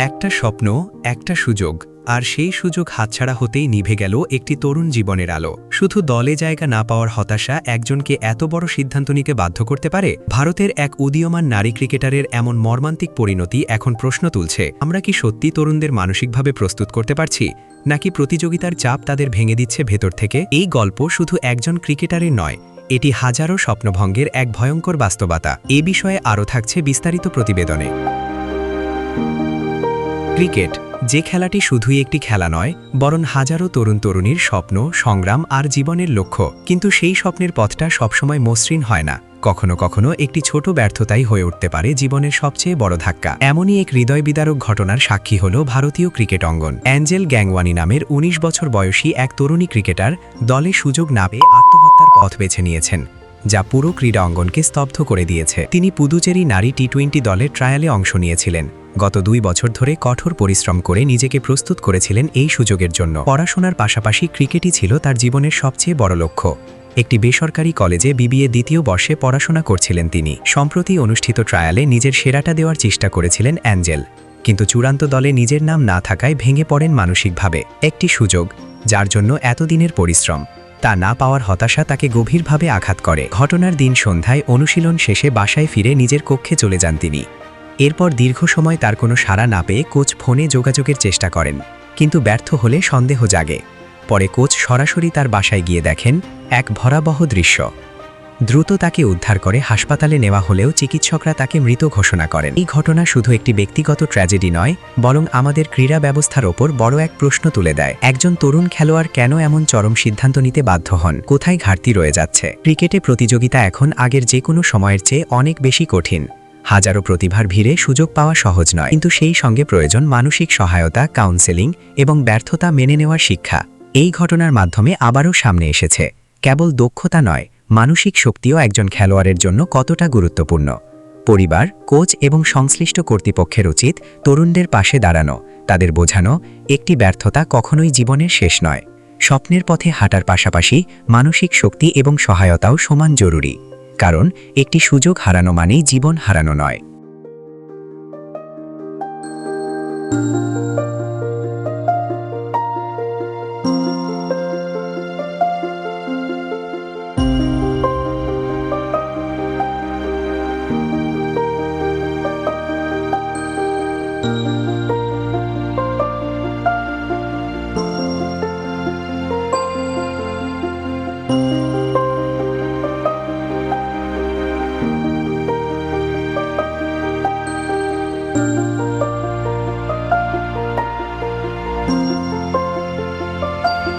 একটা স্বপ্ন, একটা সুযোগ, আর সেই সুযোগ হাতছাড়া হতেই নিভে গেল একটি তরুণ জীবনের আলো। শুধু দলে জায়গা না পাওয়ার হতাশা একজনকে এত বড় সিদ্ধান্ত নিতে বাধ্য করতে পারে? ভারতের এক উদীয়মান নারী ক্রিকেটারের এমন মর্মান্তিক পরিণতি এখন প্রশ্ন তুলছে, আমরা কি সত্যি তরুণদের মানসিকভাবে প্রস্তুত করতে পারছি, নাকি প্রতিযোগিতার চাপ তাদের ভেঙে দিচ্ছে ভেতর থেকে? এই গল্প শুধু একজন ক্রিকেটারের নয়, এটি হাজারো স্বপ্নভঙ্গের এক ভয়ঙ্কর বাস্তবতা। এ বিষয়ে আরও থাকছে বিস্তারিত প্রতিবেদনে। ক্রিকেট, যে খেলাটি শুধুই একটি খেলা নয়, বরং হাজারো তরুণ তরুণীর স্বপ্ন, সংগ্রাম আর জীবনের লক্ষ্য। কিন্তু সেই স্বপ্নের পথটা সবসময় মসৃণ হয় না। কখনো কখনো একটি ছোট ব্যর্থতাই হয়ে উঠতে পারে জীবনের সবচেয়ে বড় ধাক্কা। এমনই এক হৃদয়বিদারক ঘটনার সাক্ষী হল ভারতীয় ক্রিকেট অঙ্গন। অ্যাঞ্জেল গ্যাংওয়ানি নামের ১৯ বছর বয়সী এক তরুণী ক্রিকেটার দলে সুযোগ না পেয়ে আত্মহত্যার পথ বেছে নিয়েছেন, যা পুরো ক্রীড়া অঙ্গনকে স্তব্ধ করে দিয়েছে। তিনি পুদুচেরি নারী টি-20 দলের ট্রায়ালে অংশ নিয়েছিলেন। গত ২ বছর ধরে কঠোর পরিশ্রম করে নিজেকে প্রস্তুত করেছিলেন এই সুযোগের জন্য। পড়াশোনার পাশাপাশি ক্রিকেটই ছিল তার জীবনের সবচেয়ে বড় লক্ষ্য। একটি বেসরকারি কলেজে বিবিএ দ্বিতীয় বর্ষে পড়াশোনা করছিলেন তিনি। সম্প্রতি অনুষ্ঠিত ট্রায়ালে নিজের সেরাটা দেওয়ার চেষ্টা করেছিলেন অ্যাঞ্জেল, কিন্তু চূড়ান্ত দলে নিজের নাম না থাকায় ভেঙে পড়েন মানসিকভাবে। একটি সুযোগ, যার জন্য এতদিনের পরিশ্রম, তা না পাওয়ার হতাশা তাকে গভীরভাবে আঘাত করে। ঘটনার দিন সন্ধ্যায় অনুশীলন শেষে বাসায় ফিরে নিজের কক্ষে চলে যান তিনি। এরপর দীর্ঘ সময় তার কোনো সাড়া না পেয়ে কোচ ফোনে যোগাযোগের চেষ্টা করেন, কিন্তু ব্যর্থ হলে সন্দেহ জাগে। পরে কোচ সরাসরি তার বাসায় গিয়ে দেখেন এক ভয়াবহ দৃশ্য। দ্রুত তাকে উদ্ধার করে হাসপাতালে নেওয়া হলেও চিকিৎসকরা তাকে মৃত ঘোষণা করেন। এই ঘটনা শুধু একটি ব্যক্তিগত ট্র্যাজেডি নয়, বরং আমাদের ক্রীড়া ব্যবস্থার ওপর বড় এক প্রশ্ন তুলে দেয়। একজন তরুণ খেলোয়াড় কেন এমন চরম সিদ্ধান্ত নিতে বাধ্য হন? কোথায় ঘাটতি রয়ে যাচ্ছে? ক্রিকেটে প্রতিযোগিতা এখন আগের যে কোনো সময়ের চেয়ে অনেক বেশি কঠিন। হাজারো প্রতিভার ভিড়ে সুযোগ পাওয়া সহজ নয়, কিন্তু সেই সঙ্গে প্রয়োজন মানসিক সহায়তা, কাউন্সেলিং এবং ব্যর্থতা মেনে নেওয়ার শিক্ষা। এই ঘটনার মাধ্যমে আবারও সামনে এসেছে কেবল দক্ষতা নয়, মানসিক শক্তিও একজন খেলোয়াড়ের জন্য কতটা গুরুত্বপূর্ণ। পরিবার, কোচ এবং সংশ্লিষ্ট কর্তৃপক্ষের উচিত তরুণদের পাশে দাঁড়ানো, তাদের বোঝানো একটি ব্যর্থতা কখনোই জীবনের শেষ নয়। স্বপ্নের পথে হাঁটার পাশাপাশি মানসিক শক্তি এবং সহায়তাও সমান জরুরি, কারণ একটি সুযোগ হারানো মানেই জীবন হারানো নয়।